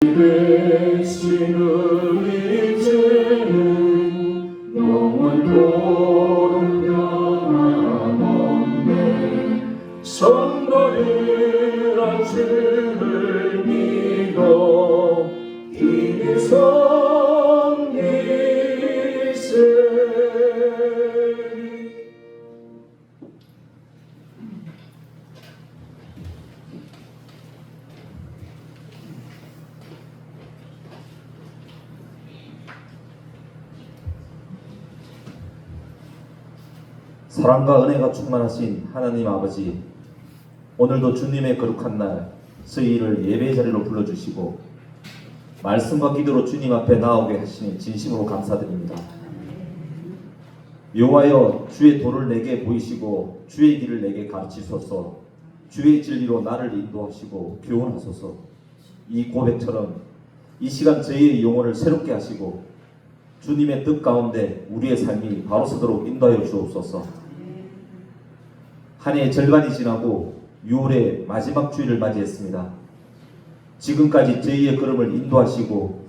되시는 이제는 영원토록 변함없네. 성도이라 주를 믿어 이리 섬기세. 사랑과 은혜가 충만하신 하나님 아버지, 오늘도 주님의 거룩한 날 저희를 예배 자리로 불러주시고 말씀과 기도로 주님 앞에 나오게 하시니 진심으로 감사드립니다. 여호와여, 주의 도를 내게 보이시고 주의 길을 내게 가르치소서. 주의 진리로 나를 인도하시고 교훈하소서. 이 고백처럼 이 시간 저희의 영혼을 새롭게 하시고 주님의 뜻 가운데 우리의 삶이 바로 서도록 인도하여 주옵소서. 한 해의 절반이 지나고 6월의 마지막 주일을 맞이했습니다. 지금까지 저희의 걸음을 인도하시고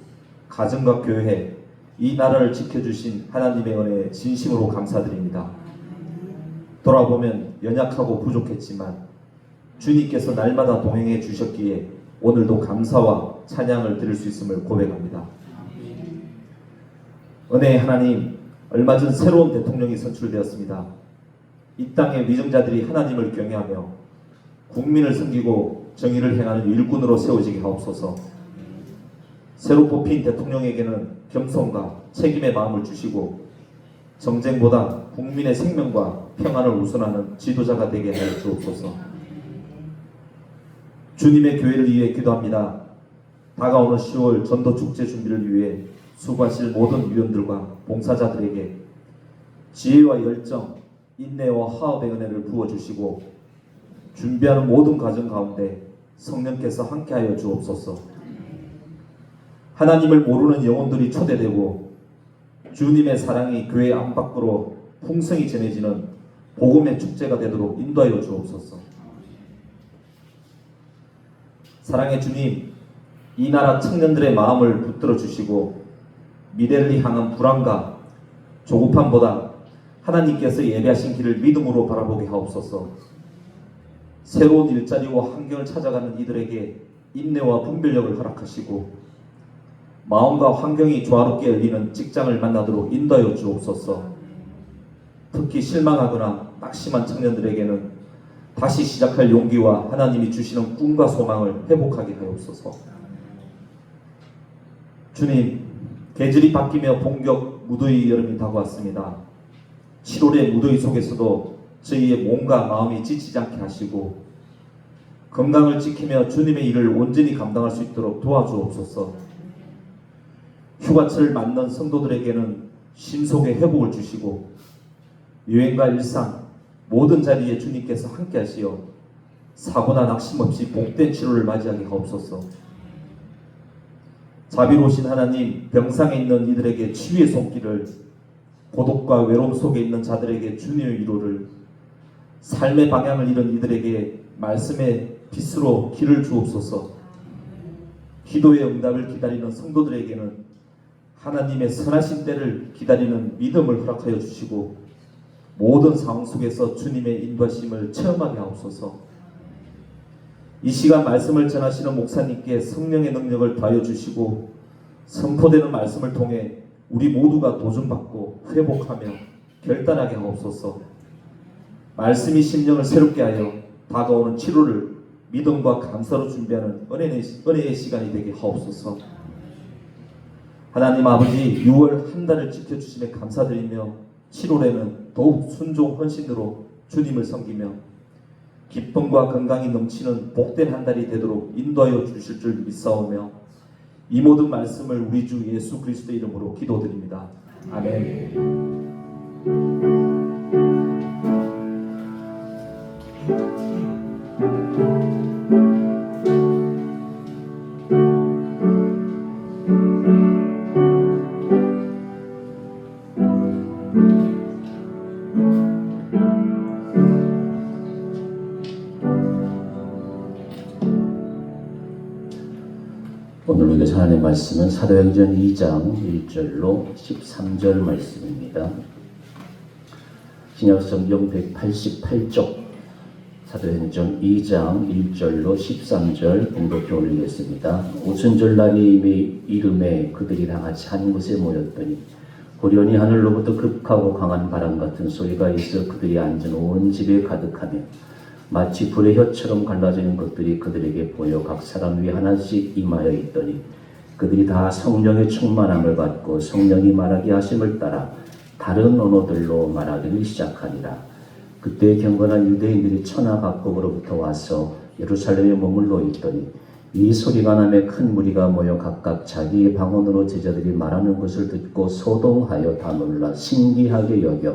가정과 교회, 이 나라를 지켜주신 하나님의 은혜에 진심으로 감사드립니다. 돌아보면 연약하고 부족했지만 주님께서 날마다 동행해 주셨기에 오늘도 감사와 찬양을 드릴 수 있음을 고백합니다. 은혜의 하나님, 얼마 전 새로운 대통령이 선출되었습니다. 이 땅의 위정자들이 하나님을 경외하며 국민을 섬기고 정의를 행하는 일꾼으로 세워지게 하옵소서. 새로 뽑힌 대통령에게는 겸손과 책임의 마음을 주시고 정쟁보다 국민의 생명과 평안을 우선하는 지도자가 되게 하여 주옵소서. 주님의 교회를 위해 기도합니다. 다가오는 10월 전도축제 준비를 위해 수고하실 모든 위원들과 봉사자들에게 지혜와 열정, 인내와 화합의 은혜를 부어주시고 준비하는 모든 과정 가운데 성령께서 함께하여 주옵소서. 하나님을 모르는 영혼들이 초대되고 주님의 사랑이 교회 안팎으로 풍성히 전해지는 복음의 축제가 되도록 인도하여 주옵소서. 사랑의 주님, 이 나라 청년들의 마음을 붙들어 주시고 미래를 향한 불안과 조급함보다 하나님께서 예배하신 길을 믿음으로 바라보게 하옵소서. 새로운 일자리와 환경을 찾아가는 이들에게 인내와 분별력을 허락하시고 마음과 환경이 조화롭게 열리는 직장을 만나도록 인도하여 주옵소서. 특히 실망하거나 낙심한 청년들에게는 다시 시작할 용기와 하나님이 주시는 꿈과 소망을 회복하게 하옵소서. 주님, 계절이 바뀌며 본격 무더위 여름이 다가왔습니다. 7월의 무더위 속에서도 저희의 몸과 마음이 지치지 않게 하시고 건강을 지키며 주님의 일을 온전히 감당할 수 있도록 도와주옵소서. 휴가철을 맞는 성도들에게는 신속의 회복을 주시고 여행과 일상 모든 자리에 주님께서 함께 하시어 사고나 낙심 없이 복된 치료를 맞이하게 하옵소서. 자비로우신 하나님, 병상에 있는 이들에게 치유의 손길을, 고독과 외로움 속에 있는 자들에게 주님의 위로를, 삶의 방향을 잃은 이들에게 말씀의 빛으로 길을 주옵소서. 기도의 응답을 기다리는 성도들에게는 하나님의 선하신 때를 기다리는 믿음을 허락하여 주시고 모든 상황 속에서 주님의 인도하심을 체험하게 하옵소서. 이 시간 말씀을 전하시는 목사님께 성령의 능력을 더하여 주시고 선포되는 말씀을 통해 우리 모두가 도전받고 회복하며 결단하게 하옵소서. 말씀이 심령을 새롭게 하여 다가오는 치료를 믿음과 감사로 준비하는 은혜의 시간이 되게 하옵소서. 하나님 아버지, 6월 한 달을 지켜주심에 감사드리며 7월에는 더욱 순종 헌신으로 주님을 섬기며 기쁨과 건강이 넘치는 복된 한 달이 되도록 인도하여 주실 줄 믿사오며 이 모든 말씀을 우리 주 예수 그리스도의 이름으로 기도드립니다. 아멘. 그래서 하나님의 말씀은 사도행전 2장 1절로 13절 말씀입니다. 신약성경 188쪽 사도행전 2장 1절로 13절 봉독해 올리겠습니다. 오순절날이 이름에 그들이 다 같이 한 곳에 모였더니 호련히 하늘로부터 급하고 강한 바람 같은 소리가 있어 그들이 앉은 온 집에 가득하며 마치 불의 혀처럼 갈라지는 것들이 그들에게 보여 각 사람 위에 하나씩 임하여 있더니 그들이 다 성령의 충만함을 받고 성령이 말하게 하심을 따라 다른 언어들로 말하기를 시작하니라. 그때 경건한 유대인들이 천하 각국으로부터 와서 예루살렘에 머물러 있더니 이 소리가 나며 큰 무리가 모여 각각 자기의 방언으로 제자들이 말하는 것을 듣고 소동하여 다 놀라 신기하게 여겨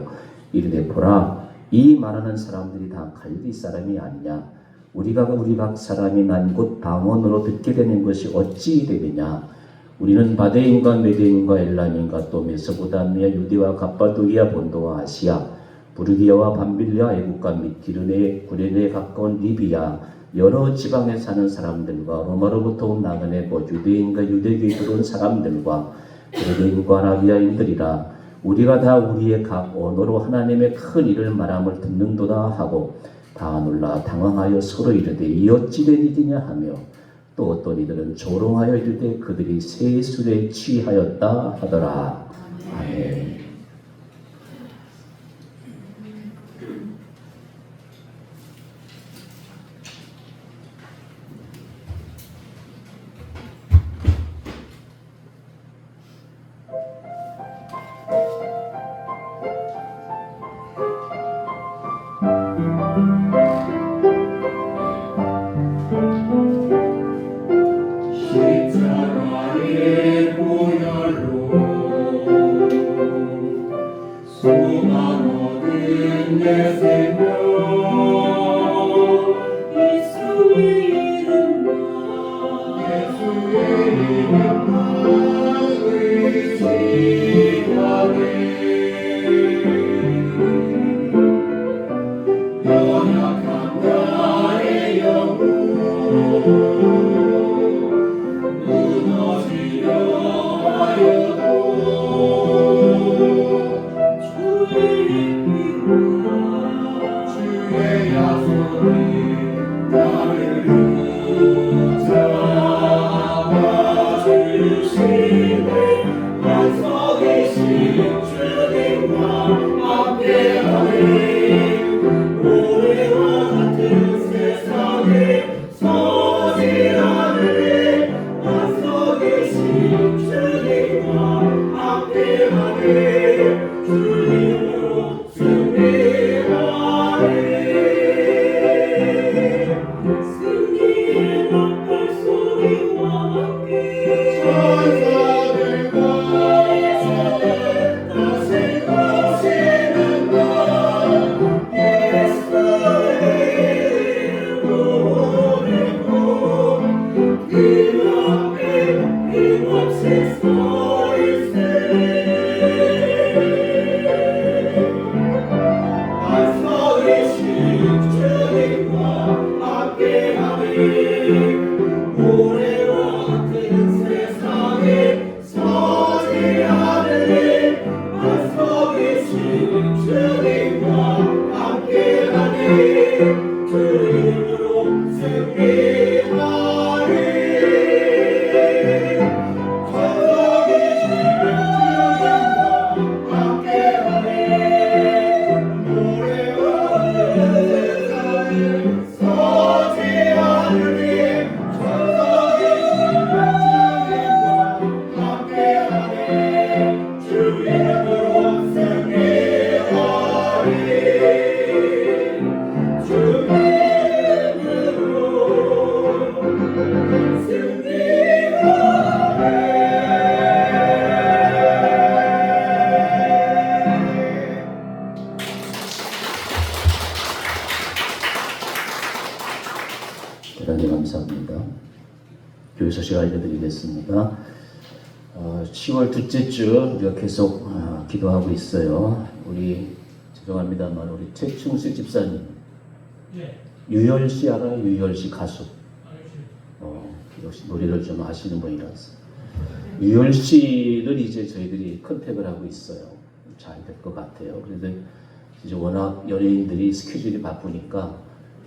이르되 보라 이 말하는 사람들이 다 갈릴리 사람이 아니냐. 우리 각 사람이 난 곧 방언으로 듣게 되는 것이 어찌 되느냐. 우리는 바데인과 메데인과 엘람인과 또 메소포타미아 유대와 갑바도기아 본도와 아시아 부르기아와 밤빌리아 애국과 및 구레네에 가까운 리비아 여러 지방에 사는 사람들과 로마로부터 온 나그네 곧 유대인과 유대교에 들어온 사람들과 그레인과 아라비아인들이라. 우리가 다 우리의 각 언어로 하나님의 큰 일을 말함을 듣는도다 하고 다 놀라 당황하여 서로 이르되 이 어찌 된 일이냐 하며 또 어떤 이들은 조롱하여 이르되 그들이 새 술에 취하였다 하더라. 아멘. 십자가의 보혈로 소망 얻은 내 생명 예수의 이름만 의지하네. 연약한 나의 영혼 무너지려 하여도 주의 약속이 나를 붙잡아 주시네. 약속이신 주님과 함께하네. 우리와 같은 세상에 서지 않으리. 약속이신 주님과 함께하네. 주님으로 승리하리. 승리의 나팔 소리와 함께 천사들과 다시 오시는 날 예수의 노래고 그 앞에 힘없이 서 있으리. 약속이신 주님과 함께하리. 올해와 같은 세상에 서지 않으리. 약속이신 주님과 함께하리. 주님으로 승리하리. 약속이신 주님과 함께하리. 올해와 같은 세상에 서지 않으리. 주 이름으로 승리하리. 주 이름으로 승리하리. 대단히 감사합니다. 교회 소식 알려드리겠습니다. 10월 둘째 주 우리가 계속 기도하고 있어요. 우리 죄송합니다만 우리 최충수 집사님, 유열씨 알아요? 유열씨 가수. 혹시 노래를 좀 아시는 분이라서 유월시를 이제 저희들이 컨택을 하고 있어요. 잘 될 것 같아요. 그런데 이제 워낙 연예인들이 스케줄이 바쁘니까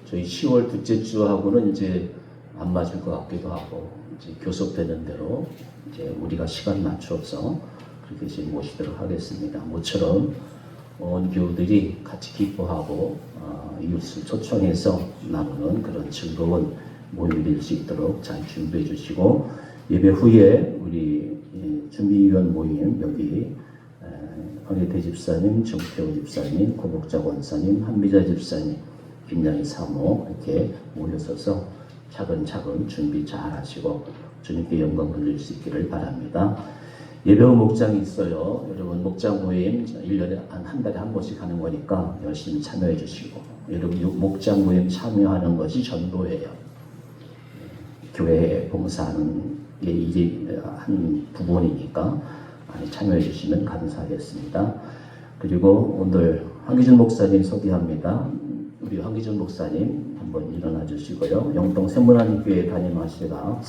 저희 10월 둘째 주하고는 이제 안 맞을 것 같기도 하고 이제 교섭되는 대로 이제 우리가 시간 맞춰서 그렇게 이제 모시도록 하겠습니다. 모처럼 온 교우들이 같이 기뻐하고 이웃을 초청해서 나누는 그런 즐거운 모임이 될 수 있도록 잘 준비해 주시고 예배 후에 우리 준비위원 모임 여기 황혜태 집사님, 정태호 집사님, 고복자 권사님, 한미자 집사님, 김양희 사모 이렇게 모여서서 차근차근 준비 잘 하시고 주님께 영광 돌릴 수 있기를 바랍니다. 예배 후 목장이 있어요. 여러분 목장 모임 1년에 한 달에 한 번씩 하는 거니까 열심히 참여해 주시고 여러분 목장 모임 참여하는 것이 전도예요. 교회에 봉사하는 게 이제 한 부분이니까 많이 참여해 주시면 감사하겠습니다. 그리고 오늘 황기준 목사님 소개합니다. 우리 황기준 목사님 한번 일어나 주시고요. 영동 세문안교회 담임하시다가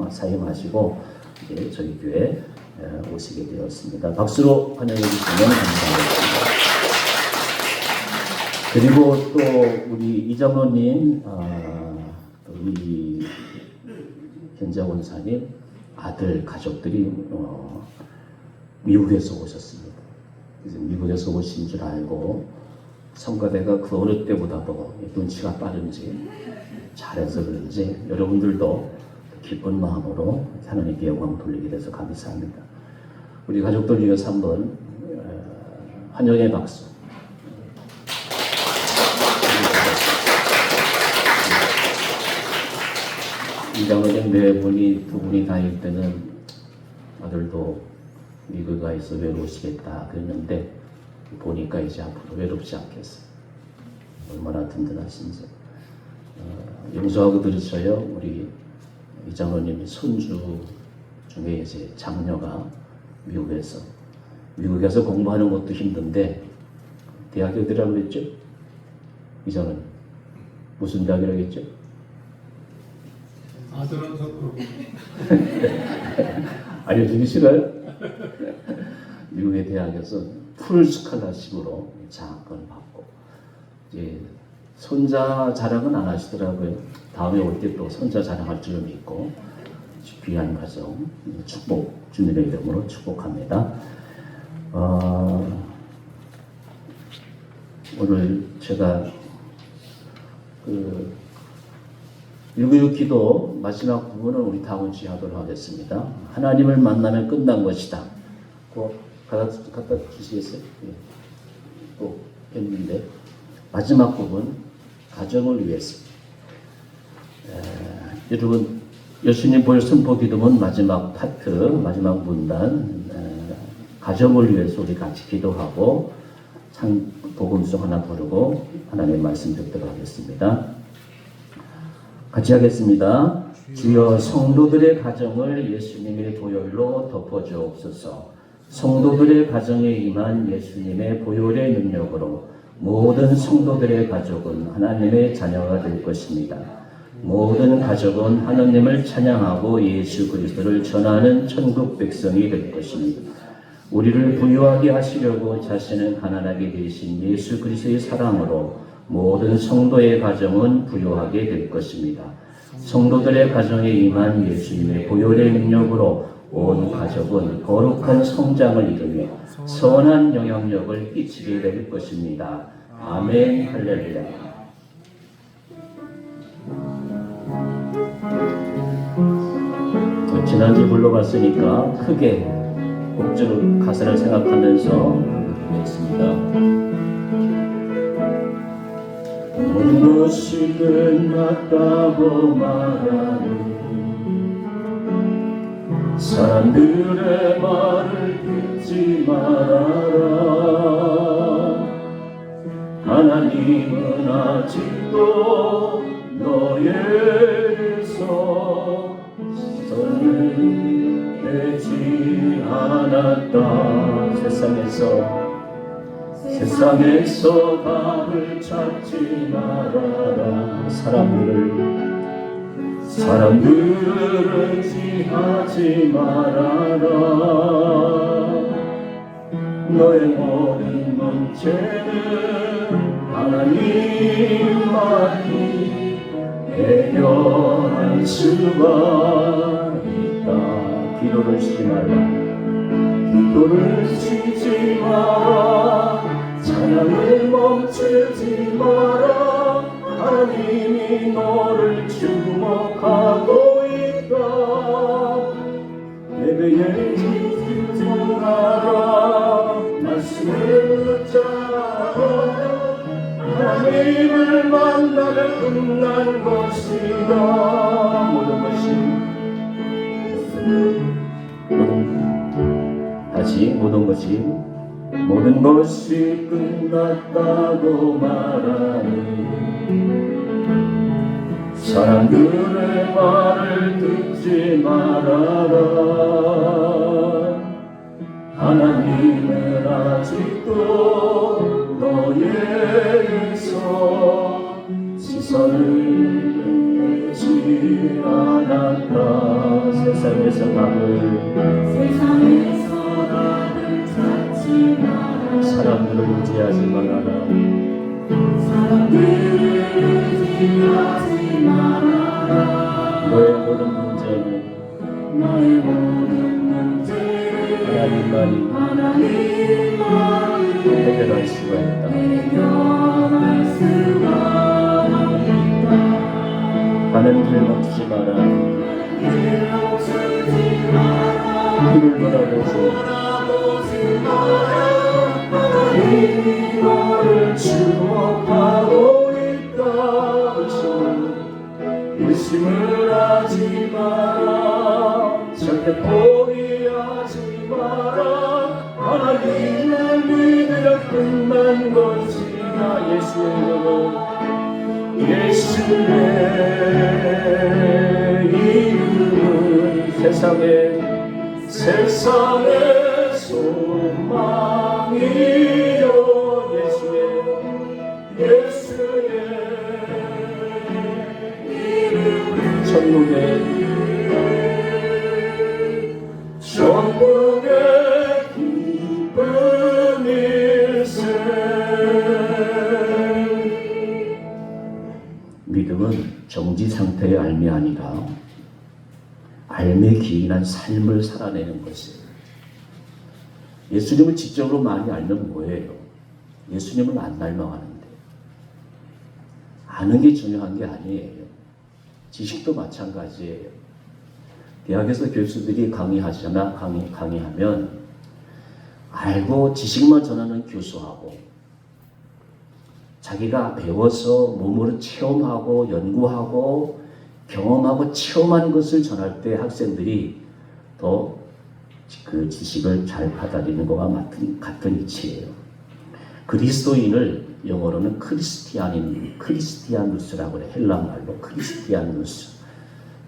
사임하시고 이제 저희 교회 오시게 되었습니다. 박수로 환영해 주시면 감사하겠습니다. 그리고 또 우리 이장로님, 우리 견자 원사님 아들 가족들이 미국에서 오셨습니다. 그래서 미국에서 오신 줄 알고 성가대가 그 어느 때보다도 눈치가 빠른지 잘해서 그런지 여러분들도 기쁜 마음으로 하나님께 영광 돌리게 돼서 감사합니다. 우리 가족들 위해서 한번 환영의 박수. 이장로님 네 분이 두 분이 다닐 때는 아들도 미국에 가 있어 외로우시겠다 그랬는데 보니까 이제 앞으로 외롭지 않겠어요. 얼마나 든든하신지. 용서하고 들으셔요. 우리 이장로님이 손주 중에 이제 장녀가 미국에서 공부하는 것도 힘든데 대학이 어디라고 그랬죠? 이장로님 무슨 대학이라고 했죠? 아들은 덕후. 알려주기 싫어요? 미국의 대학에서 풀 스칼라십으로 장학금을 받고 이제 손자 자랑은 안 하시더라고요. 다음에 올 때 또 손자 자랑할 줄은 믿고 귀한 가정 축복 주님의 이름으로 축복합니다. 오늘 제가 6.26 기도 마지막 부분은 우리 다음 주에 하도록 하겠습니다. 하나님을 만나면 끝난 것이다. 그거 갖다 주시겠어요? 예. 또 했는데 마지막 부분 가정을 위해서. 여러분 예수님 보혈 선포 기도문 마지막 파트 마지막 문단 가정을 위해서 우리 같이 기도하고 복음송 하나 부르고 하나님의 말씀 듣도록 하겠습니다. 같이 하겠습니다. 주여 성도들의 가정을 예수님의 보혈로 덮어주옵소서. 성도들의 가정에 임한 예수님의 보혈의 능력으로 모든 성도들의 가족은 하나님의 자녀가 될 것입니다. 모든 가족은 하나님을 찬양하고 예수 그리스도를 전하는 천국 백성이 될 것입니다. 우리를 부유하게 하시려고 자신을 가난하게 되신 예수 그리스도의 사랑으로 모든 성도의 가정은 부유하게 될 것입니다. 성도들의 가정에 임한 예수님의 보혈의 능력으로 온 가족은 거룩한 성장을 이루며 선한 영향력을 끼치게 될 것입니다. 아멘. 할렐루야. 지난주 불러봤으니까 크게 곡줄 가사를 생각하면서 부르겠습니다. 모든 것이 끝났다고 말하니 사람들의 말을 듣지 말아라. 하나님은 아직도 너에게서 손을 않았다. 세상에서 답을 찾지 말아라. 사람들을 지하지 말아라. 너의 모든 문제는 하나님만이 해결할 수가 있다. 기도를 쉬지 말라. 기도를 쉬지 마라. 찬양을 멈추지 마라. 하나님이 너를 주목하고 있다. 예배에 집중하라. 말씀을 붙잡아. 하나님을 만나면 끝난 것이다. 모든 것이 다시 모든 것이 끝났다고 말하는 사람들의 말을 듣지 말아라. 하나님은 아직도 너에게서 시선을 내지 않았다. 세상에서 답을 찾지 마라. 사람들을 의지하지 말아라. 너의 모든 문제는 하나님만이 해결할 수가 있다. 가는 길 멈추지 마라. 길을 돌아보지 하나님이 너를 주목하고 있다. 의심을 하지 마라. 절대 포기하지 마라. 하나님을 믿으려 끝난 것이다. 예수의 이름은 세상의 소망이요. 예수의 이름은 천국의 기쁨일세. 믿음은 정지 상태의 삶이 아니라 삶에 기인한 삶을 살아내는 것이에요. 예수님을 지적으로 많이 알면 뭐예요? 예수님을 안 닮아가는데. 아는 게 중요한 게 아니에요. 지식도 마찬가지예요. 대학에서 교수들이 강의하면 알고 지식만 전하는 교수하고 자기가 배워서 몸으로 체험하고 연구하고 경험하고 체험한 것을 전할 때 학생들이 더 그 지식을 잘 받아들이는 것과 같은 이치예요. 그리스도인을 영어로는 크리스티아누스라고 해요. 헬라말로 크리스티아누스.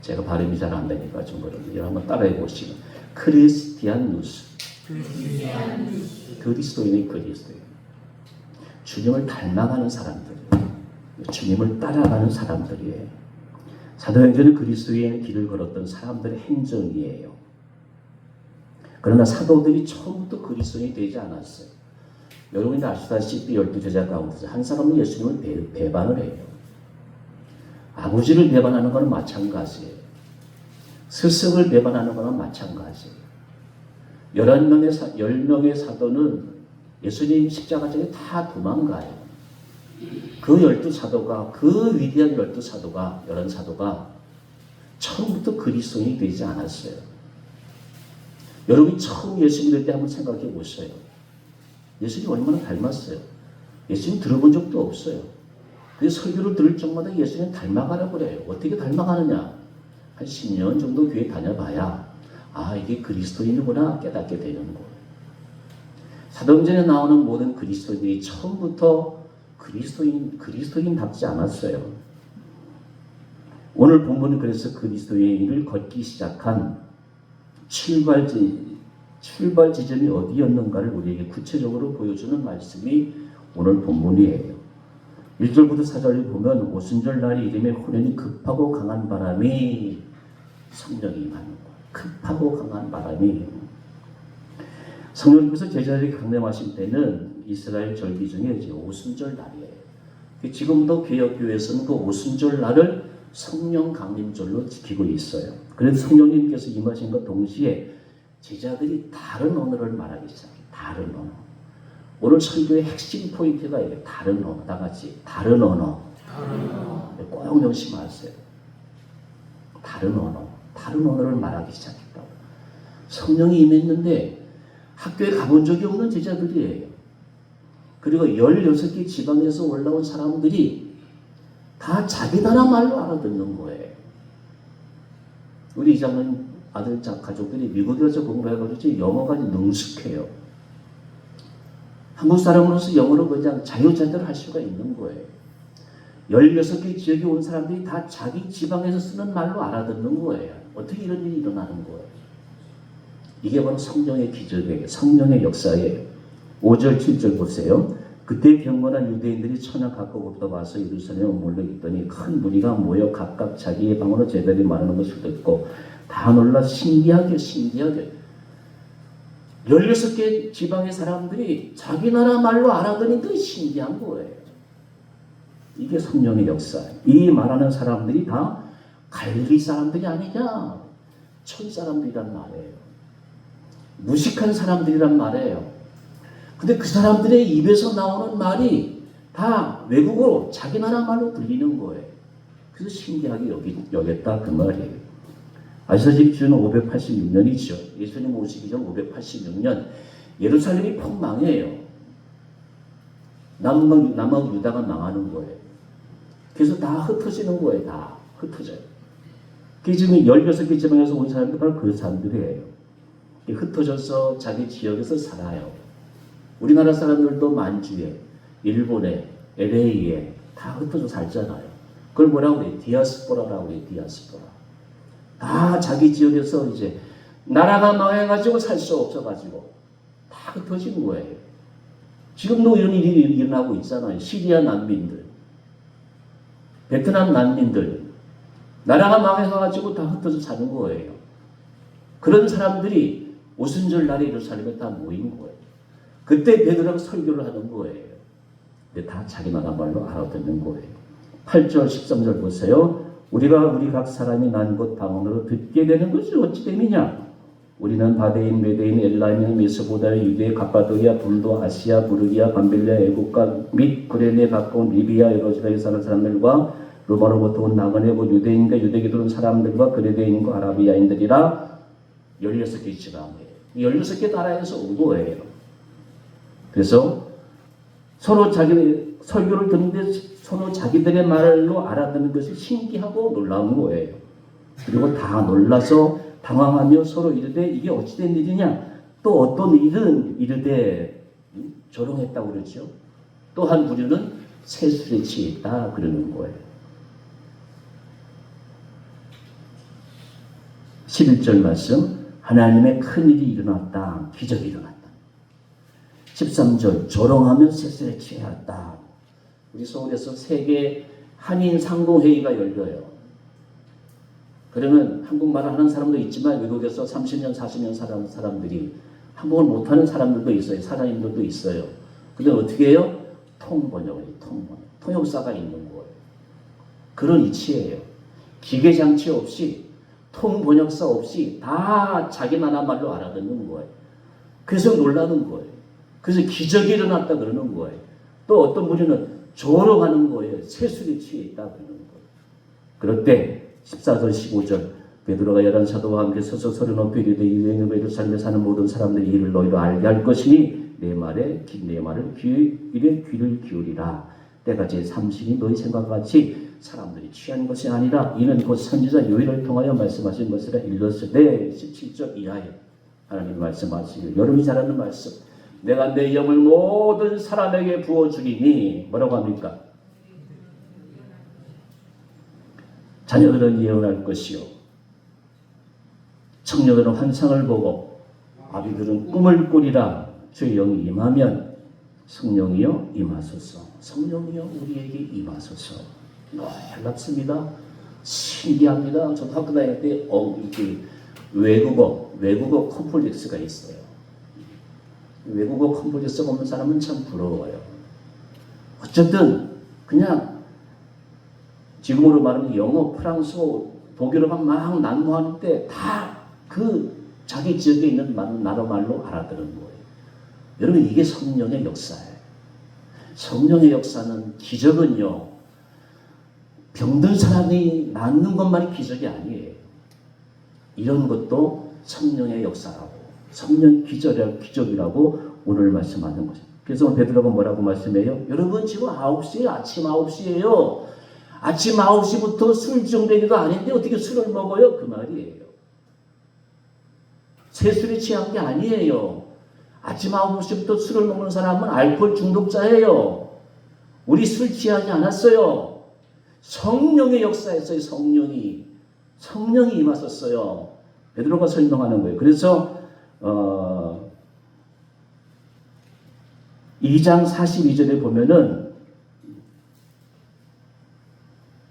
제가 발음이 잘 안 되니까 좀 그런데 한번 따라해 보시면 크리스티아누스. 그리스도인이 그리스도인. 주님을 닮아가는 사람들이에요. 주님을 따라가는 사람들이에요. 사도행전은 그리스도인의 길을 걸었던 사람들의 행정이에요. 그러나 사도들이 처음부터 그리스도인이 되지 않았어요. 여러분이 아시다시피 12제자 가운데서 한 사람은 예수님을 배반을 해요. 아버지를 배반하는 것은 마찬가지예요. 스승을 배반하는 것은 마찬가지예요. 10명의 사도는 예수님 십자가장에 다 도망가요. 그 12사도가, 그 위대한 12사도가, 11사도가 처음부터 그리스도인이 되지 않았어요. 여러분이 처음 예수 믿을 때 한번 생각해 보세요. 예수님 얼마나 닮았어요. 예수님 들어본 적도 없어요. 그 설교를 들을 적마다 예수님 닮아가라고 그래요. 어떻게 닮아가느냐? 한 10년 정도 교회 다녀봐야 아 이게 그리스도인이구나 깨닫게 되는 거예요. 사도행전에 나오는 모든 그리스도인들이 처음부터 그리스도인답지 않았어요. 오늘 본문은 그래서 그리스도인을 걷기 시작한 출발 지점이 어디였는가를 우리에게 구체적으로 보여주는 말씀이 오늘 본문이에요. 1절부터 4절을 보면 오순절 날이 이름에 후련히 급하고 강한 바람이 성령이 임하는 거예요. 급하고 강한 바람이. 성령님께서 제자들이 강림하신 때는 이스라엘 절기 중에 이제 오순절 날이에요. 지금도 개혁교회에서는 그 오순절 날을 성령 강림절로 지키고 있어요. 그래서 성령님께서 임하신 것 동시에 제자들이 다른 언어를 말하기 시작해요. 다른 언어. 오늘 설교의 핵심 포인트가 이게 다른 언어. 다 같이 다른 언어. 꼭 명심하세요. 다른 언어. 다른 언어를 말하기 시작했다고. 성령이 임했는데 학교에 가본 적이 없는 제자들이에요. 그리고 16개 지방에서 올라온 사람들이 다 자기 나라 말로 알아듣는 거예요. 우리 이장님 아들 가족들이 미국에 가서 공부해가지고 영어가 능숙해요. 한국 사람으로서 영어로 그냥 자유자재를 할 수가 있는 거예요. 16개 지역에 온 사람들이 다 자기 지방에서 쓰는 말로 알아듣는 거예요. 어떻게 이런 일이 일어나는 거예요? 이게 바로 성령의 기적이에요. 성령의 역사예요. 5절 7절 보세요. 그때 경건한 유대인들이 천하 각국으로부터 와서 예루살렘에 몰려 있더니 큰 무리가 모여 각각 자기의 방언으로 제자들이 말하는 것을 듣고 다 놀라 신기하게 16개 지방의 사람들이 자기 나라 말로 알아듣으니까 신기한 거예요. 이게 성령의 역사예요. 이 말하는 사람들이 다 갈릴리 사람들이 아니냐, 천 사람들이란 말이에요. 무식한 사람들이란 말이에요. 근데 그 사람들의 입에서 나오는 말이 다 외국어로 자기 나라 말로 들리는 거예요. 그래서 신기하게 여겼다 그 말이에요. 아시다시피 주는 586년이죠. 예수님 오시기 전 586년 예루살렘이 폭망해요. 남방 유다가 망하는 거예요. 그래서 다 흩어지는 거예요. 다 흩어져요. 그게 지금 16개 지방에서 온 사람들 바로 그 사람들이에요. 흩어져서 자기 지역에서 살아요. 우리나라 사람들도 만주에, 일본에, LA에 다 흩어져 살잖아요. 그걸 뭐라고 그래요? 디아스포라라고 그래요. 디아스포라. 다 자기 지역에서 이제 나라가 망해가지고 살 수 없어가지고 다 흩어지는 거예요. 지금도 이런 일이 일어나고 있잖아요. 시리아 난민들, 베트남 난민들, 나라가 망해가지고 다 흩어져 사는 거예요. 그런 사람들이 오순절 날에 예루살렘에 다 모인 거예요. 그때 베드로가 설교를 하는 거예요. 근데 다 자기 나라 말로 알아듣는 거예요. 8절 13절 보세요. 우리가 우리 각 사람이 난 곳 방언으로 듣게 되는 것이 어찌 됨이냐? 우리는 바데인, 메데인, 엘라임, 메소포다미아, 유대, 갑바도기아, 본도, 아시아, 부르기아, 밤빌리아, 애국가 및 구레네에 가까운 리비아 여러 지방에 사는 사람들과 로마로부터 온 나그네 곧 유대인과 유대교도 온 사람들과 그레데인과 아라비아인들이라 16개 지방이에요. 16개 나라에서 온 거예요. 그래서 서로 자기 설교를 듣는데 서로 자기들의 말로 알아듣는 것이 신기하고 놀라운 거예요. 그리고 다 놀라서 당황하며 서로 이르되 이게 어찌된 일이냐? 또 어떤 일은 이르되 조롱했다고 그러죠. 또 한 부류는 세술에 취했다 그러는 거예요. 11절 말씀, 하나님의 큰 일이 일어났다. 기적이 일어났다. 13절, 조롱하면 세술에 취했다. 우리 서울에서 세계 한인 상공회의가 열려요. 그러면 한국말을 하는 사람도 있지만 외국에서 30년, 40년 살아온 사람들이 한국을 못하는 사람들도 있어요. 사장님들도 있어요. 근데 어떻게 해요? 통번역을 해요. 통역사가 있는 거예요. 그런 이치예요. 기계장치 없이, 통번역사 없이 다 자기 나라 말로 알아듣는 거예요. 그래서 놀라는 거예요. 그래서 기적이 일어났다 그러는 거예요. 또 어떤 분이는 조롱하는 거예요. 세술에 취해 있다 그러는 거예요. 그럴 때 14절 15절 베드로가 11사도와 함께 서서 소리 높이 이르되 유대인과 예루살렘에 사는 모든 사람들이 이를 너희로 알게 할 것이니 내 말을 귀를 기울이라. 때가 제3신이 너희 생각과 같이 사람들이 취한 것이 아니라 이는 곧 선지자 요엘을 통하여 말씀하신 것이라 일렀으되 17절 이하에 하나님 말씀하시길 여러분이 잘 아는 말씀, 내가 내 영을 모든 사람에게 부어주리니 뭐라고 합니까? 자녀들은 예언할 것이요 청년들은 환상을 보고 아비들은 꿈을 꾸리라. 주의 영이 임하면 성령이여 임하소서. 성령이여 우리에게 임하소서. 놀랍습니다. 신기합니다. 저도 학교 다닐 때 이렇게 외국어 컴플렉스가 있어요. 외국어 컴플렉스가 없는 사람은 참 부러워요. 어쨌든 그냥 지금으로 말하면 영어, 프랑스어, 독일어만 막 난무하는 때 다 그 자기 지역에 있는 나라 말로 알아들은 거예요. 여러분 이게 성령의 역사예요. 성령의 역사는 기적은요. 병든 사람이 낫는 것만이 기적이 아니에요. 이런 것도 성령의 역사라고 성령 기적이라고 오늘 말씀하는 거죠. 그래서 베드로가 뭐라고 말씀해요? 여러분 지금 9시에 아침 9시예요. 아침 9시부터 술 정대기도 아닌데 어떻게 술을 먹어요? 그 말이에요. 새술이 취한 게 아니에요. 아침 9시부터 술을 먹는 사람은 알코올 중독자예요. 우리 술 취하지 않았어요. 성령의 역사였어요. 성령이 임하셨어요. 베드로가 설명하는 거예요. 그래서 2장 42절에 보면은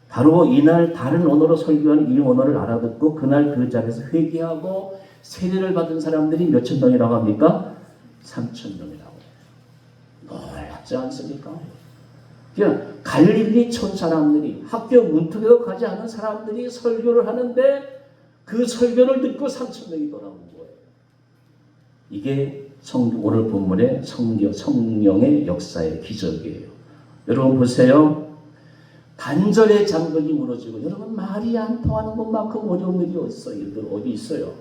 바로 이날 다른 언어로 설교하는 이 언어를 알아듣고 그날 그 자리에서 회개하고 세례를 받은 사람들이 몇천 명이라고 합니까? 3천 명이라고. 놀랍지 않습니까? 그냥 갈릴리 촌 사람들이 학교 문턱에도 가지 않은 사람들이 설교를 하는데 그 설교를 듣고 3천 명이 돌아온 거예요. 이게 오늘 본문의 성령의 역사의 기적이에요. 여러분 보세요. 단절의 장벽이 무너지고 여러분 말이 안 통하는 것만큼 어려운 일이 어디 있어요?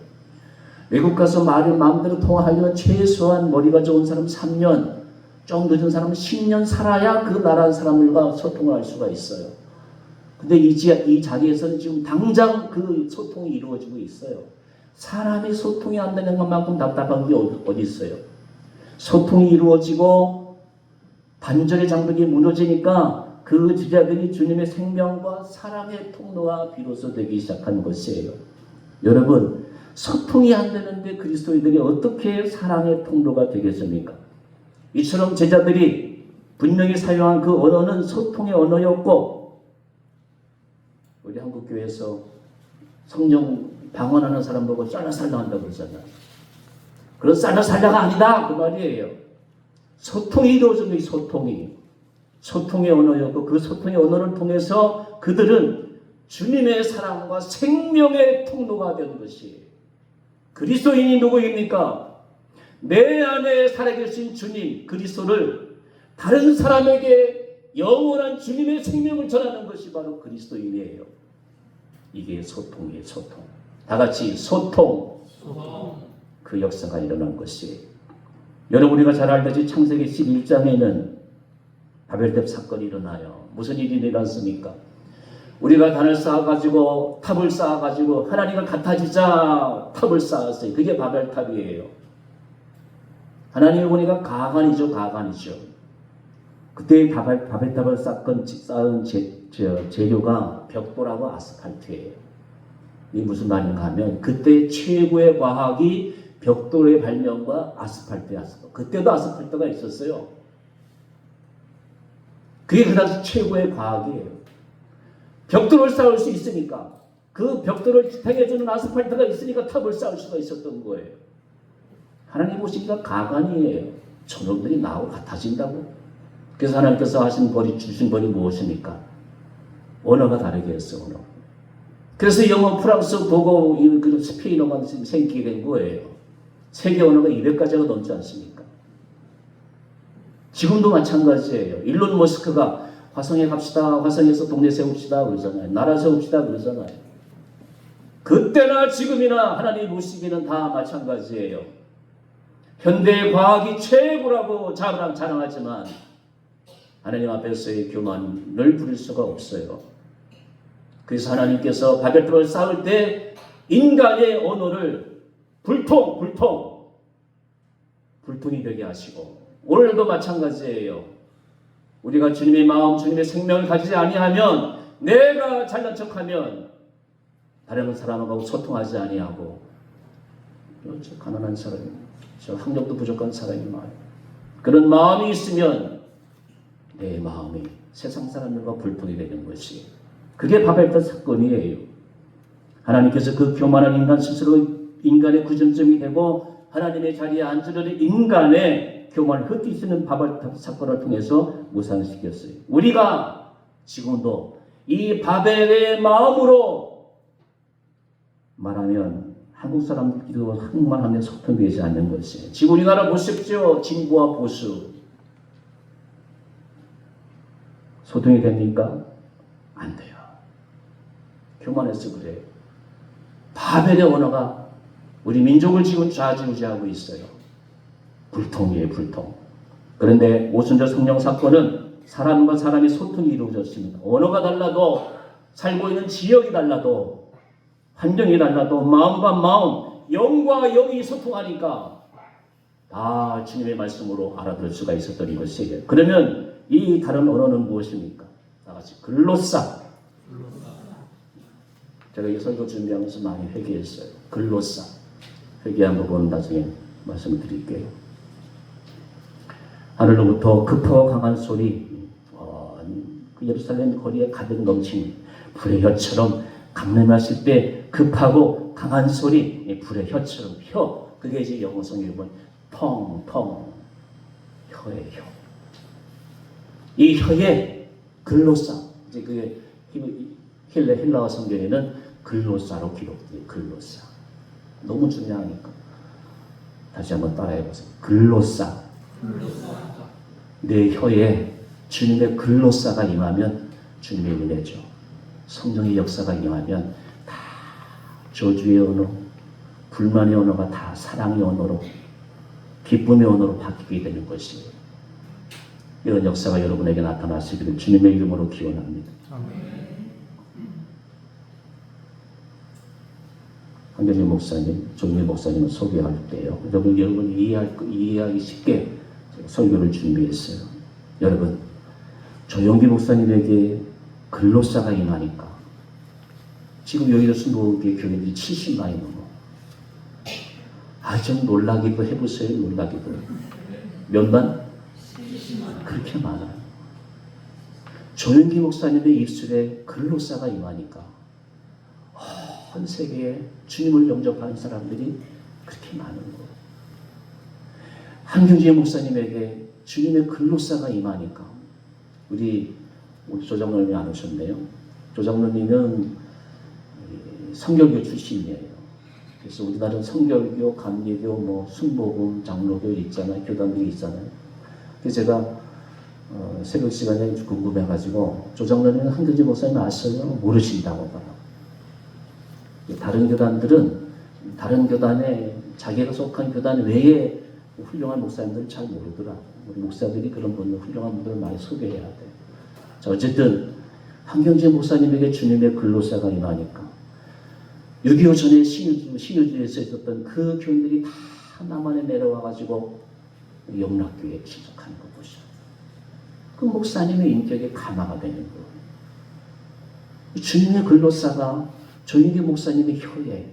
외국 가서 말을 마음대로 통화하려면 최소한 머리가 좋은 사람 3년, 좀 늦은 사람은 10년 살아야 그 나라 사람들과 소통을 할 수가 있어요. 근데 이 자리에서는 지금 당장 그 소통이 이루어지고 있어요. 사람이 소통이 안 되는 것만큼 답답한 게 어디 있어요? 소통이 이루어지고 단절의 장벽이 무너지니까 그 제자들이 주님의 생명과 사랑의 통로가 비로소 되기 시작한 것이에요. 여러분 소통이 안 되는데 그리스도인들이 어떻게 사랑의 통로가 되겠습니까? 이처럼 제자들이 분명히 사용한 그 언어는 소통의 언어였고 우리 한국교회에서 성령 방언하는 사람 보고 쌀라살라 한다고 그러잖아요. 그런 쌀라살라가 아니다 그 말이에요. 소통이 이루어진 소통의 언어였고 그 소통의 언어를 통해서 그들은 주님의 사랑과 생명의 통로가 된 것이에요. 그리스도인이 누구입니까? 내 안에 살아계신 주님 그리스도를 다른 사람에게 영원한 주님의 생명을 전하는 것이 바로 그리스도인이에요. 이게 소통이에요. 소통. 다 같이 소통. 그 역사가 일어난 것이에요. 여러분 우리가 잘 알듯이 창세기 11장에는 바벨탑 사건이 일어나요. 무슨 일이 일어났습니까? 우리가 단을 쌓아가지고 탑을 쌓아가지고 하나님과 같아지자 탑을 쌓았어요. 그게 바벨탑이에요. 하나님을 보니까 가관이죠. 그때 바벨탑을 쌓은 재료가 벽돌하고 아스팔트예요. 이게 무슨 말인가 하면 그때 최고의 과학이 벽돌의 발명과 아스팔트였어요. 그때도 아스팔트가 있었어요. 그게 그 당시 최고의 과학이에요. 벽돌을 쌓을 수 있으니까 그 벽돌을 지탱해주는 아스팔트가 있으니까 탑을 쌓을 수가 있었던 거예요. 하나님 보시니까 가관이에요. 저놈들이 나하고 같아진다고. 그래서 하나님께서 주신 벌이 무엇입니까? 언어가 다르게 했어. 언어. 그래서 영어, 프랑스, 독어, 스페인어가 생기게 된 거예요. 세계 언어가 200가지가 넘지 않습니까? 지금도 마찬가지예요. 일론 머스크가 화성에 갑시다. 화성에서 동네 세웁시다. 그러잖아요. 나라 세웁시다. 그러잖아요. 그때나 지금이나 하나님 보시기는 다 마찬가지예요. 현대의 과학이 최고라고 자랑하지만 하나님 앞에서의 교만을 부릴 수가 없어요. 그래서 하나님께서 바벨탑을 쌓을 때 인간의 언어를 불통이 되게 하시고 오늘도 마찬가지예요. 우리가 주님의 마음, 주님의 생명을 가지지 아니하면 내가 잘난 척하면 다른 사람하고 소통하지 아니하고 저 가난한 사람, 저 학력도 부족한 사람이 말이에요. 그런 마음이 있으면 내 마음이 세상 사람들과 불통이 되는 것이, 그게 바벨탑 사건이에요. 하나님께서 그 교만한 인간 스스로 인간의 구점점이 되고 하나님의 자리에 앉으려는 인간의 교만을 흩으시는 바벨탑 사건을 통해서 무산시켰어요. 우리가 지금도 이 바벨의 마음으로 말하면 한국 사람들끼리 한국말 하면 소통되지 않는 것이에요. 지금 우리나라 보십시오. 진보와 보수 소통이 됩니까? 안 돼요. 교만해서 그래요. 바벨의 언어가 우리 민족을 지금 좌지우지하고 있어요. 불통이에요, 불통. 그런데 오순절 성령 사건은 사람과 사람의 소통이 이루어졌습니다. 언어가 달라도, 살고 있는 지역이 달라도, 환경이 달라도 마음과 마음, 영과 영이 소통하니까 다 주님의 말씀으로 알아들을 수가 있었던 것이에요. 그러면 이 다른 언어는 무엇입니까? 다 같이 글로사. 제가 이 설교 준비하면서 많이 회개했어요. 글로사. 회개한 부분은 나중에 말씀을 드릴게요. 하늘로부터 급하고 강한 소리, 그 예루살렘 거리에 가득 넘친 불의 혀처럼 강림하실 때 급하고 강한 소리, 불의 혀처럼, 혀, 그게 이제 영어 성경에 보면 텅텅, 혀의 혀. 이 혀에 글로사, 이제 그게 헬라어 성경에는 글로사로 기록돼요. 글로사. 너무 중요하니까. 다시 한번 따라해보세요. 글로사. 내 혀에 주님의 글로사가 임하면 주님의 은혜죠. 성령의 역사가 임하면 다 저주의 언어, 불만의 언어가 다 사랑의 언어로, 기쁨의 언어로 바뀌게 되는 것이에요. 이런 역사가 여러분에게 나타나시기를 주님의 이름으로 기원합니다. 한경재 목사님, 조용희 목사님을 소개할 때요. 여러분이 이해하기 쉽게 설교를 준비했어요. 여러분, 조용희 목사님에게 글로사가 임하니까 지금 여의도 순복음교회 교인들이 70만이 넘어. 좀 놀라기도 해보세요. 놀라기도. 몇만? 그렇게 많아요. 조용기 목사님의 입술에 글로사가 임하니까 전 세계에 주님을 영접하는 사람들이 그렇게 많은 거예요. 한경재 목사님에게 주님의 글로사가 임하니까 우리 조장로님이 안 오셨네요. 조장로님은 성결교 출신이에요. 그래서 우리나라는 성결교, 감리교, 순복음, 장로교 있잖아요. 교단들이 있잖아요. 그래서 제가 새벽 시간에 궁금해가지고 조장로님은 한경재 목사님 아셔요? 모르신다고 봐요. 다른 교단들은 다른 교단에 자기가 속한 교단 외에 훌륭한 목사님들은 잘 모르더라고요. 우리 목사들이 그런 분들, 훌륭한 분들을 많이 소개해야 돼요. 자, 어쨌든 한경재 목사님에게 주님의 글로사가 임하니까 6.25 전에 신유주에서 있었던 그 교인들이 다 남한에 내려와가지고 영락교회에 신속하는 거 보시죠. 그 목사님의 인격에 감화가 되는 거예요. 주님의 글로사가 조인기 목사님의 혀에,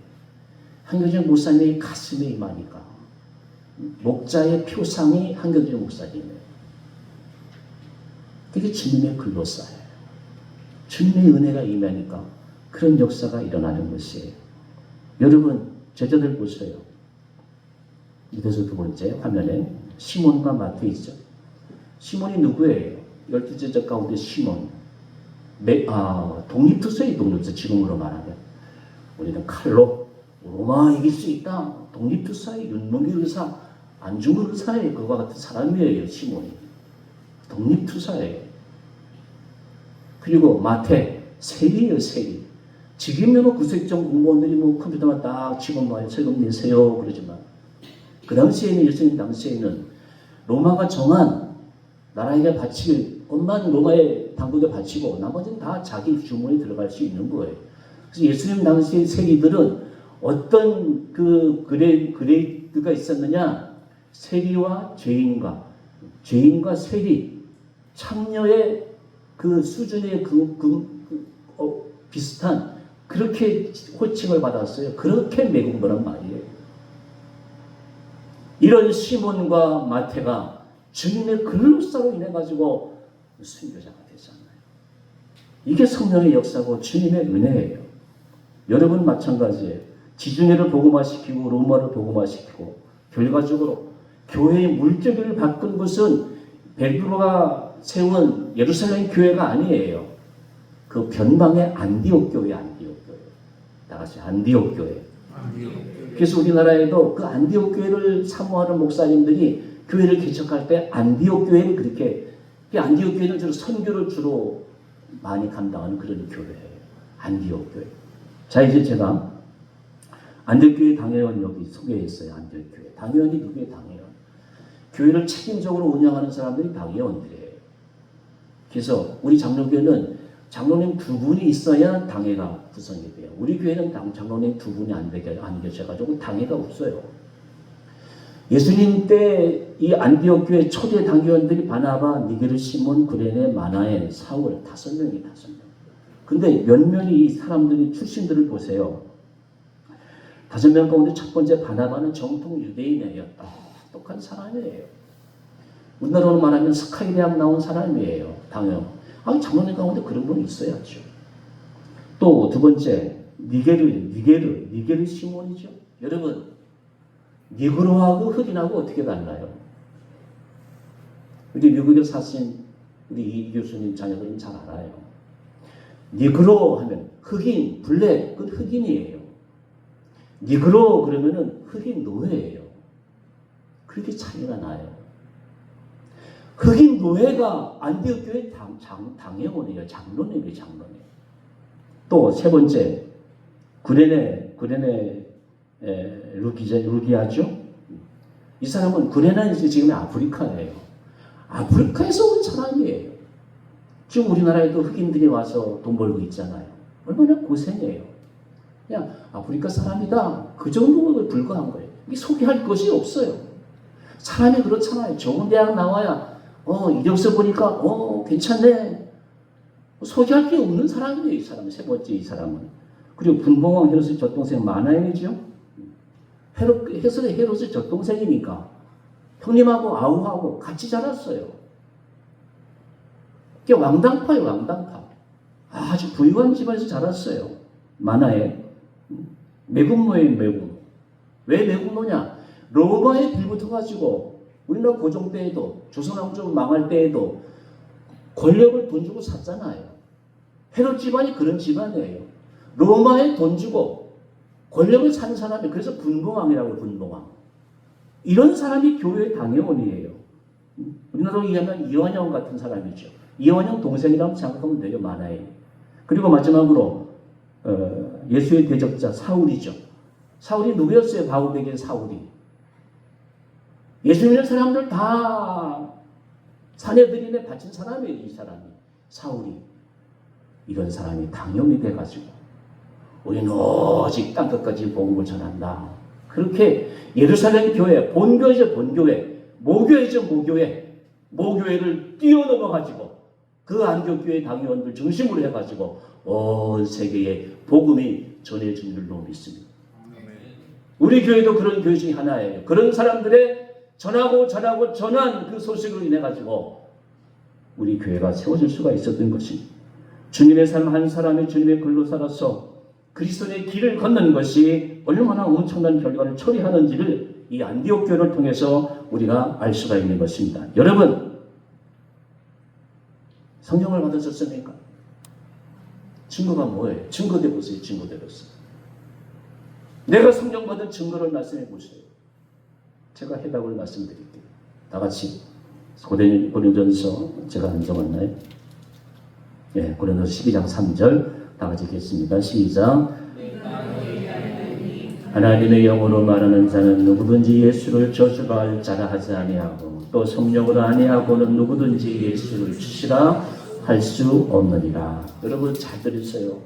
한경재 목사님의 가슴에 임하니까 목자의 표상이 한경재 목사님이에요. 그게 주님의 글로사예요. 주님의 은혜가 임하니까 그런 역사가 일어나는 것이에요. 여러분, 제자들 보세요. 이래서 두 번째 화면에 시몬과 마태 있죠. 시몬이 누구예요? 12제자 가운데 시몬. 독립투사의 독립투사, 지금으로 말하면. 우리는 칼로 로마 이길 수 있다. 독립투사의 윤몽길 의사, 안중근 의사의 그와 같은 사람이에요. 시몬이. 독립투사예요. 그리고 마태, 세리예요. 세리. 지금은 구색정 공무원들이 컴퓨터만 딱 집어넣어요. 세금 내세요. 그러지만 그 당시에는, 예수님 당시에는 로마가 정한 나라에게 바칠 것만 로마의 당국에 바치고 나머지는 다 자기 주머니에 들어갈 수 있는 거예요. 그래서 예수님 당시의 세리들은 어떤 그레이드가 있었느냐? 세리와 죄인과 세리, 참녀의 그 수준의 비슷한 그렇게 호칭을 받았어요. 그렇게 매군 거란 말이에요. 이런 시몬과 마태가 주님의 근로사로 인해 가지고 순교자가 되잖아요. 이게 성령의 역사고 주님의 은혜예요. 여러분 마찬가지예요. 지중해를 복음화시키고 로마를 복음화시키고 결과적으로 교회의 물결을 바꾼 것은 베드로가 세운 예루살렘 교회가 아니에요. 그 변방의 안디옥 교회, 안디옥 교회. 다 같이 안디옥 교회. 그래서 우리나라에도 그 안디옥 교회를 사모하는 목사님들이 교회를 개척할 때 안디옥 교회를 그렇게, 안디옥 교회는 주로 선교를 주로 많이 감당하는 그런 교회예요. 안디옥 교회. 자, 이제 제가 안디옥 교회 당회원 여기 소개했어요. 안디옥 교회. 당회원이 누구예요? 당회원. 교회를 책임적으로 운영하는 사람들이 당회원들이에요. 그래서 우리 장로교회는 장로님 2분이 있어야 당회가 구성이 돼요. 우리 교회는 장로님 2분이 안 계셔가지고 당회가 없어요. 예수님 때 이 안디옥 교회 초대 당회원들이 바나바, 니게르, 시몬, 구레네, 마나엔, 사울 5명이 5명. 근데 몇몇이 이 사람들이 출신들을 보세요. 5명 가운데 첫 번째 바나바는 정통 유대인이에요. 똑똑한 사람이에요. 우리나라로 말하면 스카이 대학 나온 사람이에요. 당연. 장로님 가운데 그런 분이 있어야죠. 또 2번째 니게르 시몬이죠. 여러분, 니그로하고 흑인하고 어떻게 달라요? 우리 미국에 사신 우리 이 교수님 자녀들은 잘 알아요. 니그로 하면 흑인, 블랙, 그건 흑인이에요. 니그로 그러면은 흑인 노예예요. 그렇게 차이가 나요. 흑인 노예가 안디옥 교회 당회원이에요. 장로님이에요. 장로님. 또 3번째 구레네 루기아죠. 이 사람은 구레네는 지금 아프리카예요. 아프리카에서 온 사람이에요. 지금 우리나라에도 흑인들이 와서 돈 벌고 있잖아요. 얼마나 고생해요. 그냥 아프리카 사람이다. 그 정도에 불과한 거예요. 이게 소개할 것이 없어요. 사람이 그렇잖아요. 좋은 대학 나와야 이력서 보니까 괜찮네. 소개할 게 없는 사람이에요. 이 사람은. 3번째 이 사람은. 그리고 분봉왕 헤롯의 젖동생 마나엘이죠. 헤롯의 젖동생이니까 형님하고 아우하고 같이 자랐어요. 그게 왕당파예요. 왕당파. 아주 부유한 집안에서 자랐어요. 마나엘. 매국노예요. 매국노. 왜 매국노냐? 로마에 빌붙어가지고 우리나라 고종 때에도 조선왕조 망할 때에도 권력을 돈 주고 샀잖아요. 헤롯 집안이 그런 집안이에요. 로마에 돈 주고 권력을 산 사람이, 그래서 분봉왕이라고. 분봉왕. 이런 사람이 교회의 당회원이에요. 우리나라로 이해하면 이완영 같은 사람이죠. 이완영 동생이라고 생각하면 돼요. 마나엘. 그리고 마지막으로 예수의 대적자 사울이죠. 사울이 누구였어요? 바울에게 사울이. 예수 믿는 사람들 다 사내들인에 바친 사람이에요. 이 사람이. 사울이. 이런 사람이 당연히 돼가지고 우리는 오직 땅끝까지 복음을 전한다. 그렇게 예루살렘 교회, 본교회죠. 본교회. 모교회죠. 모교회. 모교회를 뛰어넘어가지고 그 안디옥 교회 당회원들 중심으로 해가지고 온 세계에 복음이 전해진 줄로 믿습니다. 우리 교회도 그런 교회 중에 하나예요. 그런 사람들의 전한 그 소식으로 인해 가지고 우리 교회가 세워질 수가 있었던 것입니다. 주님의 삶 한 사람이 주님의 글로 살아서 그리스도의 길을 걷는 것이 얼마나 엄청난 결과를 초래하는지를 이 안디옥 교회를 통해서 우리가 알 수가 있는 것입니다. 여러분, 성령을 받으셨습니까? 증거가 뭐예요? 증거돼 보세요. 증거돼 보세요. 내가 성령 받은 증거를 말씀해 보세요. 제가 해답을 말씀드릴게요. 다 같이 고린도전서 제가 안 적었나요? 예, 고린도전서 12장 3절 다 같이 읽겠습니다. 시작. 하나님의 영으로 말하는 자는 누구든지 예수를 저주할 자라 하지 아니하고 또 성령으로 아니하고는 누구든지 예수를 주시라 할 수 없느니라. 여러분 잘 들으세요.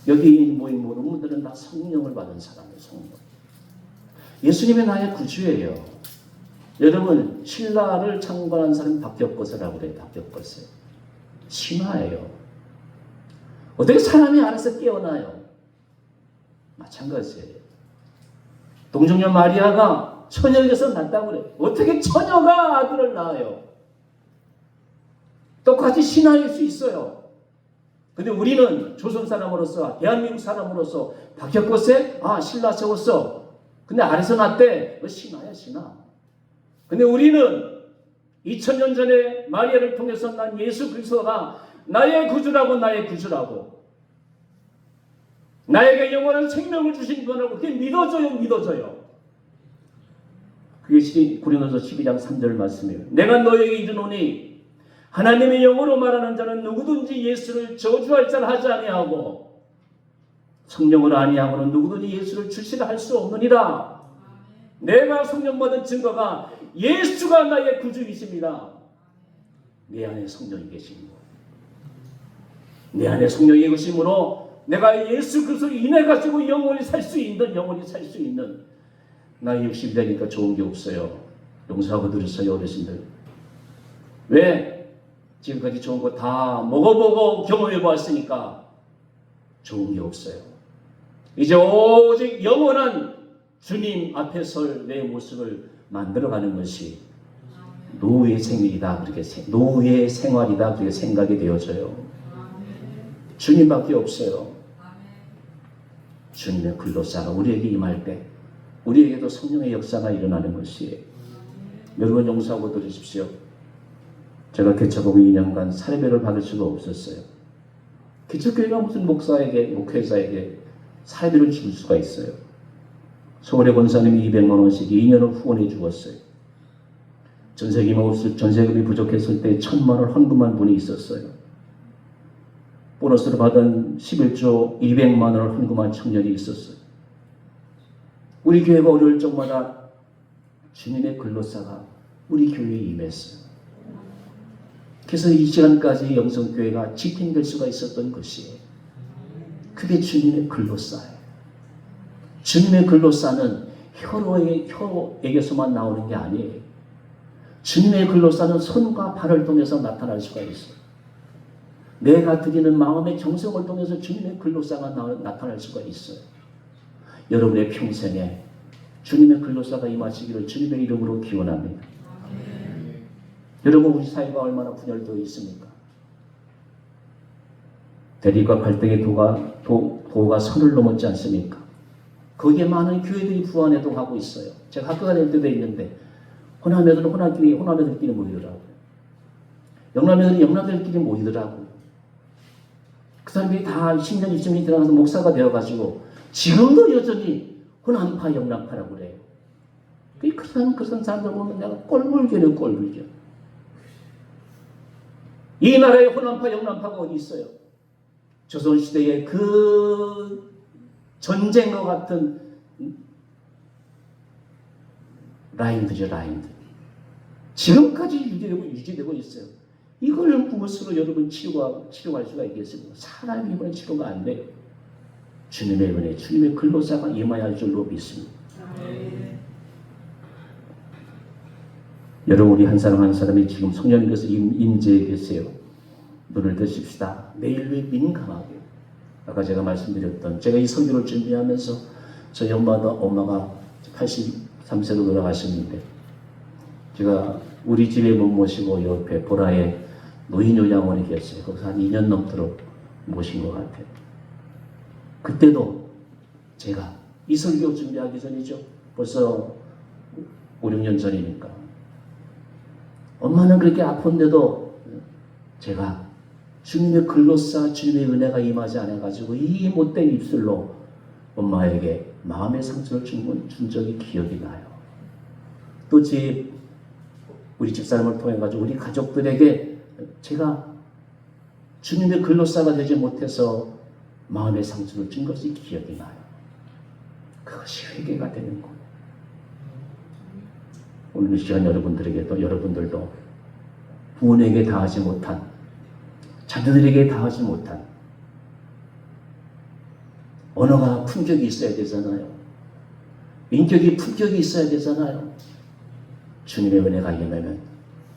여기 모인 모든 분들은 다 성령을 받은 사람이에요. 성령. 예수님이 나의 구주예요. 여러분 신라를 창건한 사람이 박격거스라고 그래요. 박격거스. 신화예요. 어떻게 사람이 알아서 깨어나요? 마찬가지예요. 동정녀 마리아가 처녀에게서 낳았다고 그래. 어떻게 처녀가 아들을 낳아요? 똑같이 신하일 수 있어요. 근데 우리는 조선 사람으로서, 대한민국 사람으로서 박혁거세? 신라 세웠어. 근데 아래서 낳대. 신하야, 신하. 근데 우리는 2000년 전에 마리아를 통해서 난 예수 그리스도가 나의 구주라고, 나의 구주라고. 나에게 영원한 생명을 주신 분이라고. 그게 믿어져요. 그게 고린도서 12장 3절 말씀이에요. 내가 너에게 이르노니 하나님의 영으로 말하는 자는 누구든지 예수를 저주할 자를 하지 아니하고 성령으로 아니하고는 누구든지 예수를 출시를 할 수 없느니라. 내가 성령 받은 증거가 예수가 나의 구주이십니다. 내 안에 성령이 계십니다. 내 안에 성령이 계심으로 내가 예수 그리스도를 인해 가지고 영원히 살 수 있는 나이 60이 되니까 좋은 게 없어요. 용서하고 들으세요, 어르신들. 왜? 지금까지 좋은 거 다 먹어보고 경험해 보았으니까 좋은 게 없어요. 이제 오직 영원한 주님 앞에 설 내 모습을 만들어가는 것이 노후의 생일이다, 그렇게 노후의 생활이다, 그렇게 생각이 되어져요. 주님밖에 없어요. 주님의 글로사가 우리에게 임할 때 우리에게도 성령의 역사가 일어나는 것이에요. 여러분 용서하고 들으십시오. 제가 개척하고 2년간 사례비를 받을 수가 없었어요. 개척교회가 무슨 목회자에게 사례비를 줄 수가 있어요. 서울의 권사님이 200만 원씩 2년을 후원해 주었어요. 전세금이 부족했을 때 1000만 원 헌금한 분이 있었어요. 보너스로 받은 11조 200만 원을 헌금한 청년이 있었어요. 우리 교회가 어려울 적마다 주님의 글로사가 우리 교회에 임했어요. 그래서 이 시간까지 영성교회가 지탱될 수가 있었던 것이에요. 그게 주님의 글로사예요. 주님의 글로사는 혀에게서만 나오는 게 아니에요. 주님의 글로사는 손과 발을 통해서 나타날 수가 있어요. 내가 드리는 마음의 정성을 통해서 주님의 글로사가 나타날 수가 있어요. 여러분의 평생에 주님의 글로사가 임하시기를 주님의 이름으로 기원합니다. 여러분, 우리 사회가 얼마나 분열되어 있습니까? 대립과 갈등의 도가 선을 넘었지 않습니까? 거기에 많은 교회들이 부안해동하고 있어요. 제가 학교 다닐 때도 있는데 호남애들은 호남애들끼리 모이더라고요. 영남애들은 영남애들끼리 모이더라고요. 그 사람들이 다 10년, 20년이 지나가서 목사가 되어가지고 지금도 여전히 호남파, 영남파라고 그래요. 그런 사람들 보면 내가 꼴불견이에요, 꼴불견. 이 나라에 호남파, 영남파가 어디 있어요? 조선시대의 그 전쟁과 같은 라인들이죠, 라인들. 지금까지 유지되고 있어요. 이걸 무엇으로 여러분 치료할 수가 있겠습니까? 사람의 힘으로 치료가 안 돼요. 주님의 은혜, 주님의 글로사가 임해야 할 줄로 믿습니다. 여러분, 우리 한 사람 한 사람이 지금 성령님께서 임재해 계세요. 눈을 뜨십시다. 내일을 민감하게. 아까 제가 말씀드렸던, 제가 이 설교를 준비하면서 저희 엄마가 83세로 돌아가셨는데 제가 우리 집에 못 모시고 옆에 보라에 노인요양원에 계셨어요. 거기서 한 2년 넘도록 모신 것 같아요. 그때도 제가 이 설교 준비하기 전이죠. 벌써 5, 6년 전이니까. 엄마는 그렇게 아픈데도 제가 주님의 글로사, 주님의 은혜가 임하지 않아가지고 이 못된 입술로 엄마에게 마음의 상처를 준 적이 기억이 나요. 또 우리 집사람을 통해가지고 우리 가족들에게 제가 주님의 글로사가 되지 못해서 마음의 상처를 준 것이 기억이 나요. 그것이 회개가 되는 거예요. 오늘 이 시간 여러분들도 부모에게 다하지 못한, 자녀들에게 다하지 못한 언어가 품격이 있어야 되잖아요. 인격이 품격이 있어야 되잖아요. 주님의 은혜가 임하면,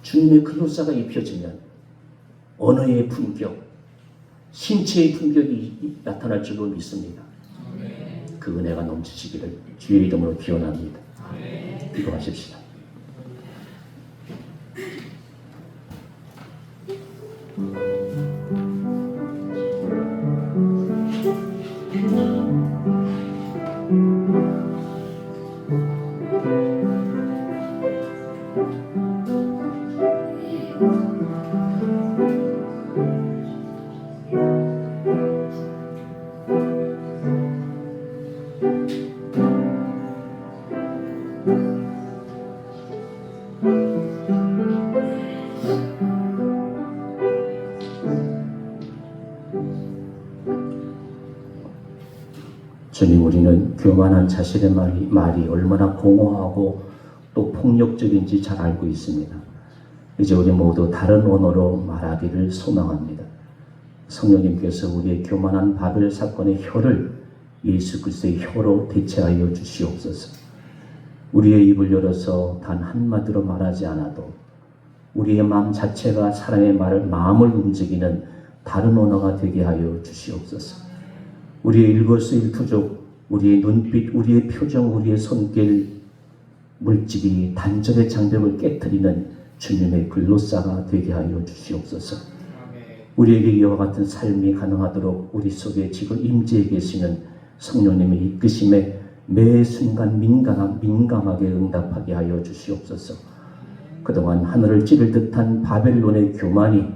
주님의 글로사가 입혀지면 언어의 품격, 신체의 품격이 나타날 줄로 믿습니다. 그 은혜가 넘치시기를 주의 이름으로 기원합니다. 기도하십시다. 주님, 우리는 교만한 자신의 말이 얼마나 공허하고 또 폭력적인지 잘 알고 있습니다. 이제 우리 모두 다른 언어로 말하기를 소망합니다. 성령님께서 우리의 교만한 바벨 사건의 혀를 예수 그리스도의 혀로 대체하여 주시옵소서. 우리의 입을 열어서 단 한마디로 말하지 않아도 우리의 마음 자체가 사람의 마음을 움직이는 다른 언어가 되게 하여 주시옵소서. 우리의 일거수일투족, 우리의 눈빛, 우리의 표정, 우리의 손길, 물질이 단절의 장벽을 깨뜨리는 주님의 글로사가 되게 하여 주시옵소서. 우리에게 이와 같은 삶이 가능하도록 우리 속에 지금 임재해 계시는 성령님의 이끄심에 매 순간 민감하게 응답하게 하여 주시옵소서. 그동안 하늘을 찌를 듯한 바벨론의 교만이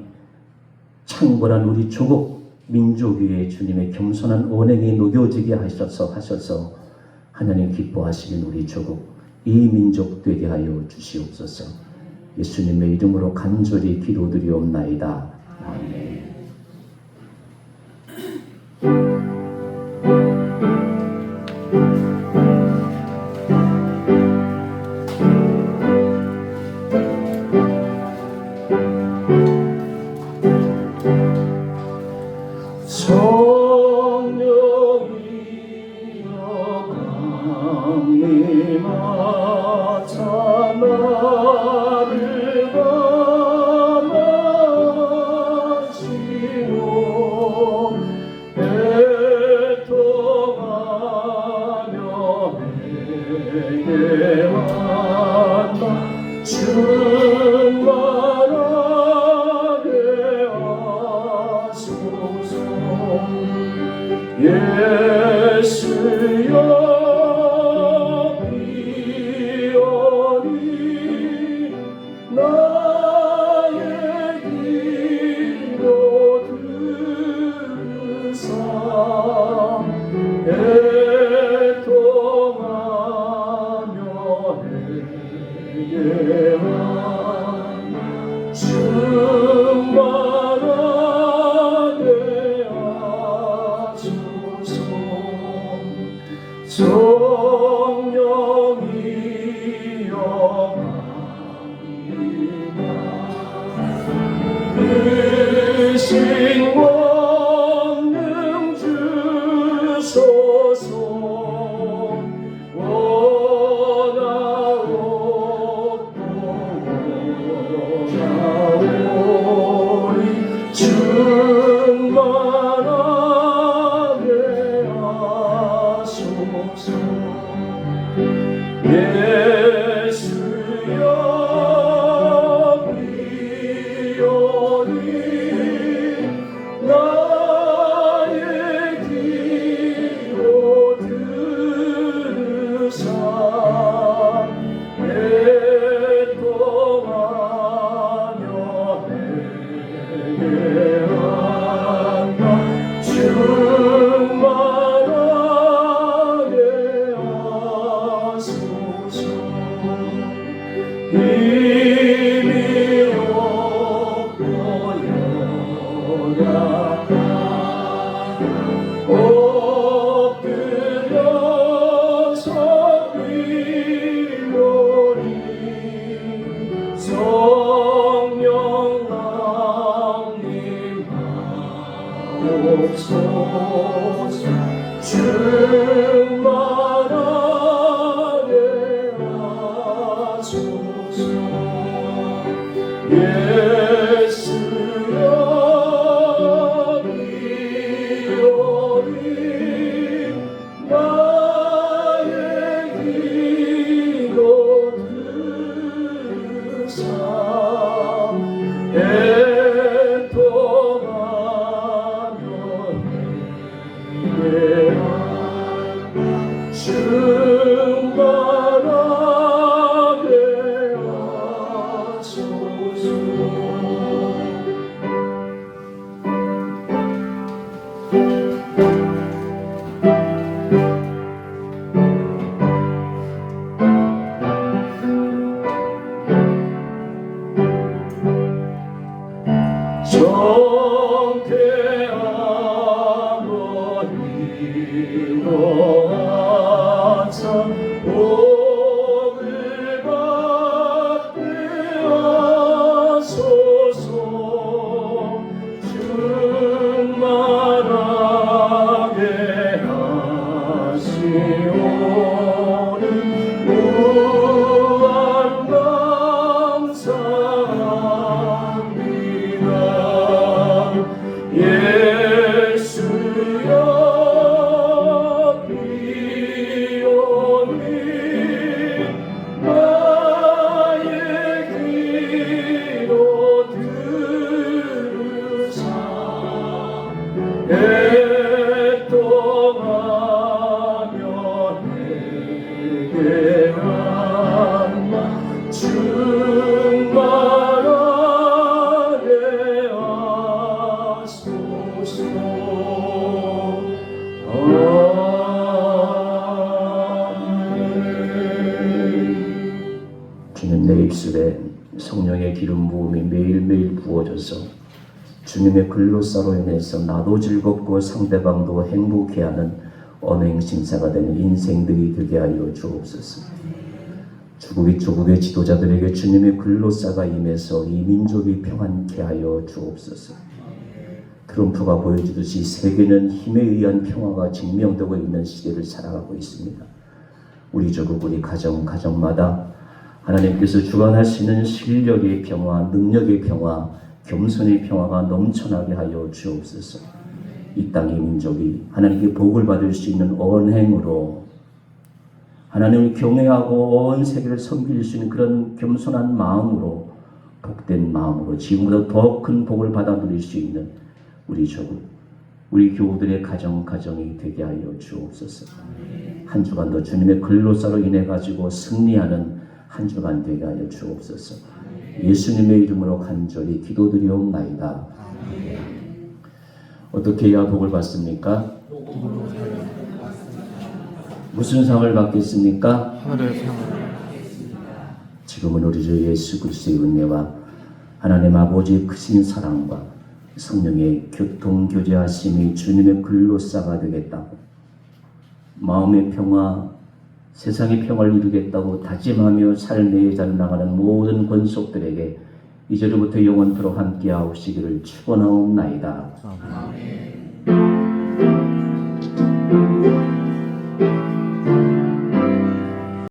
창궐한 우리 조국 민족 위에 주님의 겸손한 언행이 녹여지게 하셔서 하나님 기뻐하시는 우리 조국 이 민족 되게 하여 주시옵소서. 예수님의 이름으로 간절히 기도드리옵나이다. 아멘. 성령이여 강림하사 나를 감하시고 애통하며 내게 왔다 충만하게 하소서. 예수여 비오니 나의 기도 들으사 애통하며 내게 왔다 충만하게 하소서. 성령이여 크신 권능 주소서. 원하옵고 충만하게 하소서. 예수여 비오니 나의 기도 들으사 애통하며 내게 왔다 충만하게 하소서. 힘이 없고 연약한 엎드려서 위로니 성령 낭림하옵소서. 충만하게 하소서. 예수여 비오니 나의 기도 주님 내 입술에 성령의 기름 부음이 매일매일 부어져서 주님의 글로싸로 인해서 나도 즐겁고 상대방도 행복해하는 언행 심사가 되는 인생들이 되게 하여 주옵소서. 조국의 지도자들에게 주님의 글로싸가 임해서 이 민족이 평안케 하여 주옵소서. 트럼프가 보여주듯이 세계는 힘에 의한 평화가 증명되고 있는 시대를 살아가고 있습니다. 우리 조국, 우리 가정마다 하나님께서 주관하시는 실력의 평화, 능력의 평화, 겸손의 평화가 넘쳐나게 하여 주옵소서. 이 땅의 민족이 하나님께 복을 받을 수 있는 언행으로 하나님을 경외하고 온 세계를 섬길 수 있는 그런 겸손한 마음으로, 복된 마음으로 지금보다 더 큰 복을 받아 누릴 수 있는 우리 조국, 우리 교우들의 가정이 되게 하여 주옵소서. 한 주간도 주님의 글로싸로 인해 가지고 승리하는 한 주간 되게 하여 주옵소서. 예수님의 이름으로 간절히 기도드리옵나이다. 어떻게 해야 복을 받습니까? 무슨 상을 받겠습니까? 하늘의 상. 지금은 우리 주 예수 그리스도의 은혜와 하나님 아버지의 크신 사랑과 성령의 교통교제하심이 주님의 글로싸가 되겠다고, 마음의 평화, 세상의 평화를 이루겠다고 다짐하며 삶의 잘 나가는 모든 권속들에게 이제로부터 영원토록 함께하시기를 축원하옵나이다. 아멘.